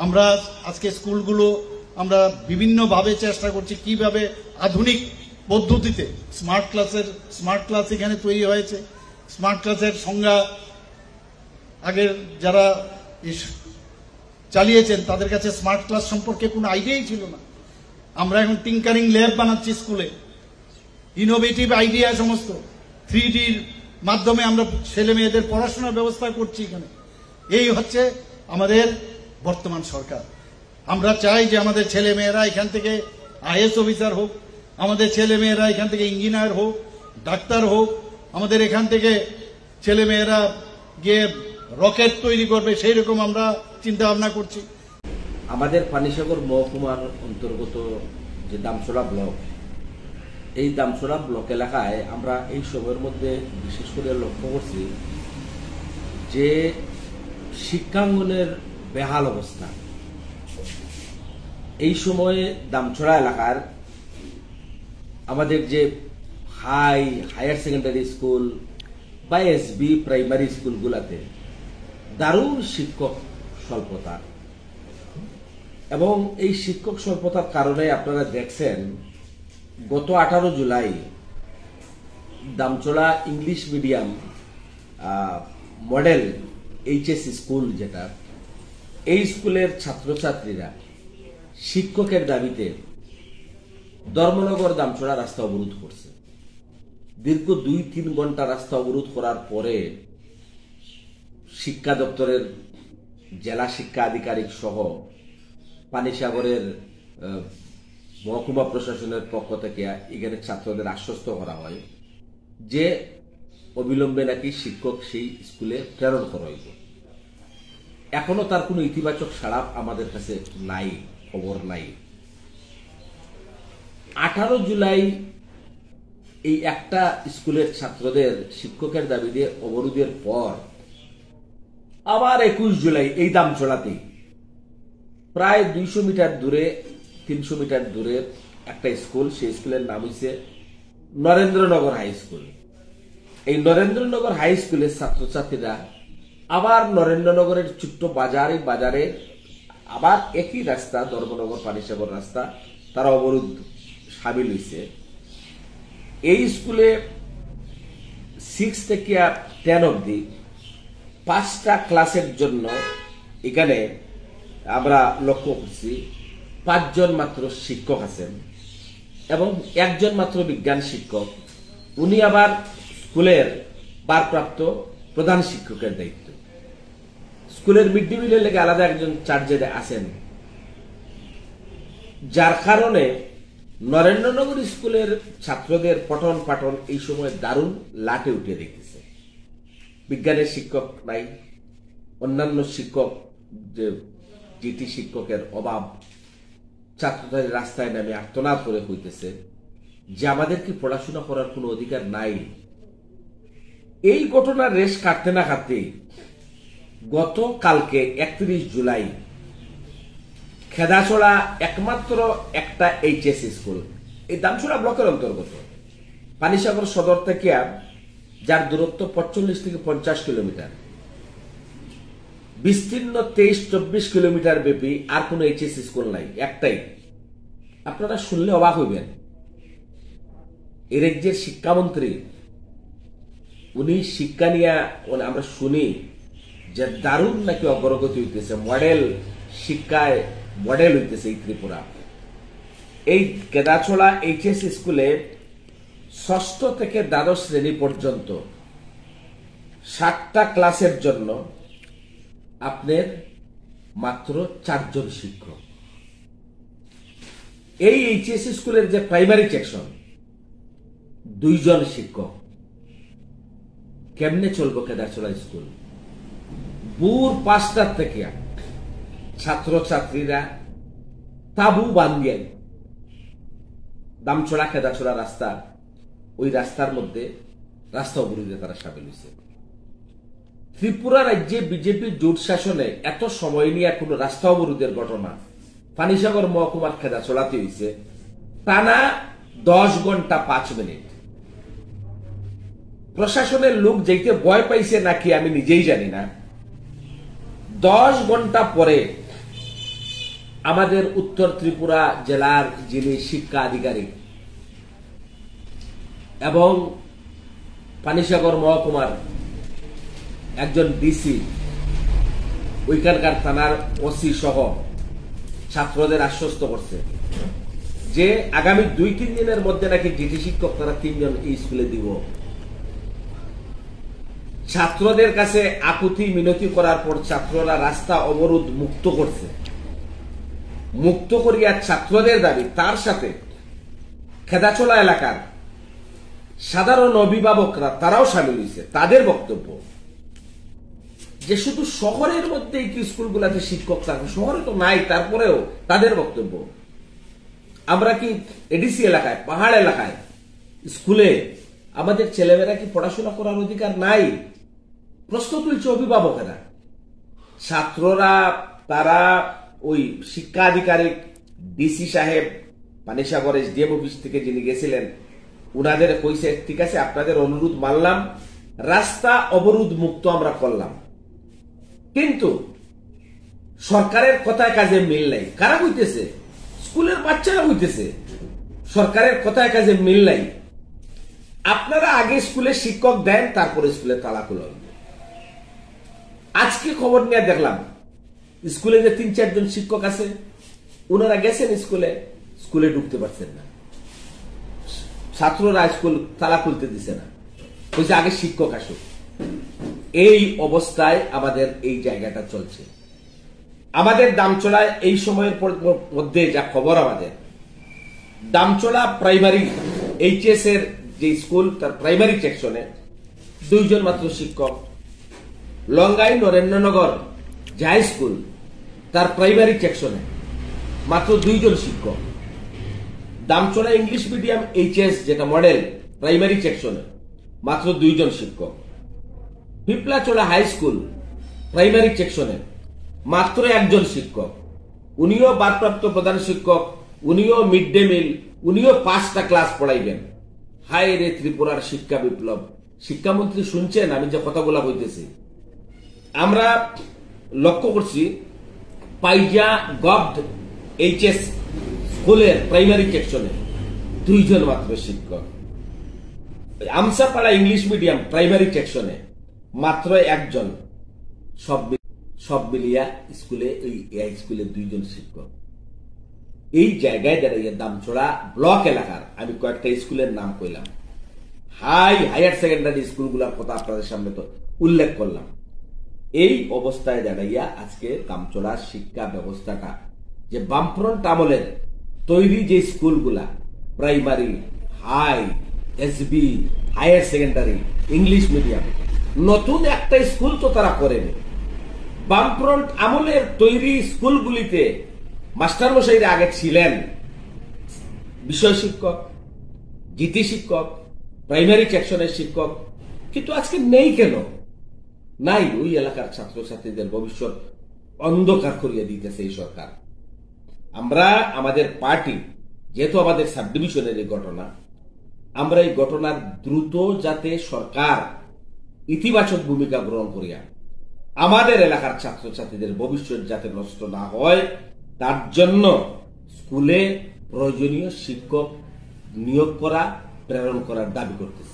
আমরা আজকে স্কুলগুলো আমরা বিভিন্নভাবে চেষ্টা করছি কিভাবে আধুনিক পদ্ধতিতে স্মার্ট ক্লাস এখানে তৈরি হয়েছে। স্মার্ট ক্লাসের সংজ্ঞা আগের যারা চালিয়েছেন তাদের কাছে স্মার্ট ক্লাস সম্পর্কে কোনো আইডিয়াই ছিল না। আমরা এখন টিঙ্কারিং ল্যাব বানাচ্ছি স্কুলে, ইনোভেটিভ আইডিয়া সমস্ত 3Dর মাধ্যমে আমরা ছেলে মেয়েদের পড়াশোনার ব্যবস্থা করছি এখানে। এই হচ্ছে আমাদের বর্তমান সরকার। আমরা চাই যে আমাদের ছেলে মেয়েরা এখান থেকে আইএস অফিসার হোক, আমাদের ছেলে মেয়েরা এখান থেকে ইঞ্জিনিয়ার হোক, ডাক্তার হোক, আমাদের এখান থেকে ছেলে মেয়েরা গিয়ে রকেট তৈরি করবে, সেই রকম আমরা চিন্তা ভাবনা করছি। আমাদের পানিসাগর মহকুমার অন্তর্গত যে দামছড়া ব্লক, এই দামছড়া ব্লক এলাকায় আমরা এই সময়ের মধ্যে বিশেষ করে লক্ষ্য করছি যে শিক্ষাঙ্গনের বেহাল অবস্থা। এই সময়ে দামছড়া এলাকার আমাদের যে হায়ার সেকেন্ডারি স্কুল বা এসবি প্রাইমারি স্কুলগুলোতে দারুণ শিক্ষক স্বল্পতা, এবং এই শিক্ষক স্বল্পতার কারণে আপনারা দেখছেন গত 18 July Damchhara English medium model HS school, যেটা এই স্কুলের ছাত্রছাত্রীরা শিক্ষকের দাবিতে ধর্মনগর দামছড়া রাস্তা অবরোধ করছে। দীর্ঘ 2-3 ঘন্টা রাস্তা অবরোধ করার পরে শিক্ষা দপ্তরের জেলা শিক্ষা আধিকারিক সহ পানিসাগরের মহকুমা প্রশাসনের পক্ষ থেকে এখানে ছাত্রদের আশ্বস্ত করা হয় যে অবিলম্বে নাকি শিক্ষক সেই স্কুলে প্রেরণ করা হইব। এখনো তার কোনো ইতিবাচক সাড়া আমাদের কাছে নাই, খবর নাই। 18 জুলাই এই একটা স্কুলের ছাত্রদের শিক্ষকের দাবি দিয়ে অবরোধের পর আবার 21 জুলাই এই দামছড়াতেই প্রায় 200 মিটার দূরে 300 মিটার দূরে একটা স্কুল, সেই স্কুলের নাম হচ্ছে নরেন্দ্রনগর হাই স্কুল। এই নরেন্দ্রনগর হাই স্কুলের ছাত্রছাত্রীরা আবার নরেন্দ্রনগরের ছোট্ট বাজারে আবার একই রাস্তা, ধর্মনগর পানিসাগর রাস্তা, তারা অবরোধ সামিল হয়েছে। এই স্কুলে 6 থেকে 10 অবধি 5টা ক্লাসের জন্য এখানে আমরা লক্ষ্য করছি 5 জন মাত্র শিক্ষক আছেন এবং 1 জন মাত্র বিজ্ঞান শিক্ষক। উনি আবার স্কুলের ভারপ্রাপ্ত প্রধান শিক্ষকের দায়িত্ব। স্কুলের মিড ডে মিলের লেগে আলাদা একজন চার্জে আছেন, যার কারণে নরেন্দ্রনগর স্কুলের ছাত্রদের পঠন পাঠন এই সময় দারুণ লাটে উঠে দেখতেছে। বিজ্ঞানের শিক্ষক নাই, অন্যান্য শিক্ষক যে জিটি শিক্ষকের অভাব, ছাত্রছাত্রী রাস্তায় নামে আর্তনাদ করে হইতেছে যে আমাদের কি পড়াশোনা করার কোনো অধিকার নাই। এই ঘটনার রেশ কাটতে না কাটতে গতকালকে 31 জুলাই খেদাছড়া একমাত্র একটা এইচএস স্কুল, এই দামছড়া ব্লকের অন্তর্গত, পানিসাগর সদর থেকে যার দূরত্ব 45 থেকে 50 কিলোমিটার, বিস্তীর্ণ 23-24 কিলোমিটার ব্যাপী আর কোন এইচএস স্কুল নাই, একটাই। আপনারা শুনলে অবাক হইবেন, এই রাজ্যের শিক্ষামন্ত্রী উনি শিক্ষা নিয়ে আমরা শুনি যে দারুণ নাকি অগ্রগতি হইতেছে, মডেল শিক্ষায় মডেল হইতেছে এই ত্রিপুরা। এই কেদাছড়া এইচএস স্কুলে 6ষ্ঠ থেকে 12 শ্রেণী পর্যন্ত 60টা ক্লাসের জন্য আপনার মাত্র 4 জন শিক্ষক। এই এইচএস স্কুলের যে প্রাইমারি সেকশন 2 জন শিক্ষক। কেমনে চলবো কেদাছড়া স্কুল? ভোর 5টা থেকে ছাত্রছাত্রীরা তাবু বাঁধিয়ে দামছড়া কেদাছড়া রাস্তা, ওই রাস্তার মধ্যে রাস্তা অবরোধে তারা সামিল হয়েছে। ত্রিপুরা রাজ্যে বিজেপি জোট শাসনে এত সময় নিয়ে কোন রাস্তা অবরোধের ঘটনা পানিসাগর মহকুমার খেদাছড়াতে হয়েছে টানা 10 ঘন্টা 5 মিনিট। প্রশাসনের লোক যেতে ভয় পাইছে নাকি আমি নিজেই জানি না। 10 ঘন্টা পরে আমাদের উত্তর ত্রিপুরা জেলার যিনি শিক্ষা আধিকারিক এবং পানিসাগর মহকুমার একজন ডিসি, ওইখানকার থানার ওসি সহ ছাত্রদের আশ্বস্ত করছে যে আগামী 2-3 দিনের মধ্যে নাকি জিটি শিক্ষক তারা 3 জন এই স্কুলে দিব। ছাত্রদের কাছে আকুতি মিনতি করার পর ছাত্ররা রাস্তা অবরোধ মুক্ত করছে। মুক্ত করিয়া ছাত্রদের দাবি, তার সাথে খেদাচলা এলাকার সাধারণ অভিভাবকরা তারাও সামিল হয়েছে। তাদের বক্তব্য যে শুধু শহরের মধ্যে কি স্কুলগুলোতে শিক্ষক থাকবে, শহরে তো নাই, তারপরেও তাদের বক্তব্য আমরা কি এডিসি এলাকায়, পাহাড় এলাকায় স্কুলে আমাদের ছেলেমেয়েরা কি পড়াশোনা করার অধিকার নাই? প্রশ্ন তুলছে অভিভাবকেরা। ছাত্ররা তারা ওই শিক্ষা আধিকারিক ডিসি সাহেব পানিসাগর এসডিএম অফিস থেকে যিনি গেছিলেন উনাদের কইছে ঠিক আছে আপনাদের অনুরোধ মানলাম, রাস্তা অবরোধ মুক্ত আমরা করলাম, কিন্তু সরকারের কথায় কাজে মিল নাই। কারা হইতেছে? স্কুলের বাচ্চারা হইতেছে। সরকারের কথায় কাজে মিল নাই। আপনারা আগে স্কুলে শিক্ষক দেন, তারপরে স্কুলে তালা খোলা হইবে। আজকে খবর নিয়ে দেখলাম স্কুলে যে 3-4 জন শিক্ষক আছে ওনারা গেছেন স্কুলে, স্কুলে ঢুকতে পারছেন না। ছাত্ররা স্কুল তালা খুলতে দিছে না, বলছে আগে শিক্ষক আসুক। এই অবস্থায় আমাদের এই জায়গাটা চলছে। আমাদের দামচড়ায় এই সময়ের মধ্যে যা খবর, আমাদের দামচড়া প্রাইমারি এইচএস এর যে স্কুল তার প্রাইমারি সেকশনে 2 জন মাত্র শিক্ষক। লঙ্গাই নরেন্দ্রনগর যে হাই স্কুল তার প্রাইমারি সেকশনে মাত্র 2 জন শিক্ষক। দামচড়া ইংলিশ মিডিয়াম এইচএস যেটা মডেল প্রাইমারি সেকশনে মাত্র 2 জন শিক্ষক। পিপলাচড়া হাই স্কুল প্রাইমারি সেকশনে মাত্র 1 জন শিক্ষক। উনিও ভারপ্রাপ্ত প্রধান শিক্ষক, উনিও মিড ডে মিল, উনিও 5টা ক্লাস পড়াইবেন। হায় রে ত্রিপুরার শিক্ষা বিপ্লব! শিক্ষামন্ত্রী শুনছেন আমি যে কথাগুলা বলতেছি? আমরা লক্ষ্য করছি পাইজা গভড এইচএস স্কুলের প্রাইমারি সেকশনে 2 জন মাত্র শিক্ষক। আমসাপাড়া ইংলিশ মিডিয়াম প্রাইমারি সেকশনে মাত্র 1 জন। সব মিলিয়া স্কুলে এই স্কুলে 2 জন শিক্ষক। এই জায়গায় দাঁড়িয়ে দামচড়া ব্লক এলাকার আমি কয়েকটা স্কুলের নাম কইলাম, হায়ার সেকেন্ডারি স্কুলগুলোর কথা আপনাদের সামনে তো উল্লেখ করলাম। এই অবস্থায় দাঁড়াইয়া আজকে দামচড়া শিক্ষা ব্যবস্থাটা যে বামফ্রন্ট আমলের তৈরি যে স্কুলগুলা প্রাইমারি, হাই, এসবি, হায়ার সেকেন্ডারি, ইংলিশ মিডিয়াম, নতুন একটা স্কুল তো তারা করেনি। বামফ্রন্ট আমলের তৈরি স্কুলগুলিতে মাস্টারমশাইরা আগে ছিলেন বিষয় শিক্ষক, জিটি শিক্ষক, প্রাইমারি সেকশনের শিক্ষক, কিন্তু আজকে নেই। কেন নাই? ওই এলাকার ছাত্রছাত্রীদের ভবিষ্যৎ অন্ধকার করিয়ে দিতেছে এই সরকার। আমরা আমাদের পার্টি, যেহেতু আমাদের সাব ডিভিশনের এই ঘটনা, আমরা এই ঘটনার দ্রুত যাতে সরকার ইতিবাচক ভূমিকা গ্রহণ করিয়া আমাদের এলাকার ছাত্রছাত্রীদের ভবিষ্যৎ যাতে নষ্ট না হয় তার জন্য স্কুলে প্রয়োজনীয় শিক্ষক নিয়োগ করা, প্রেরণ করার দাবি করতেছে।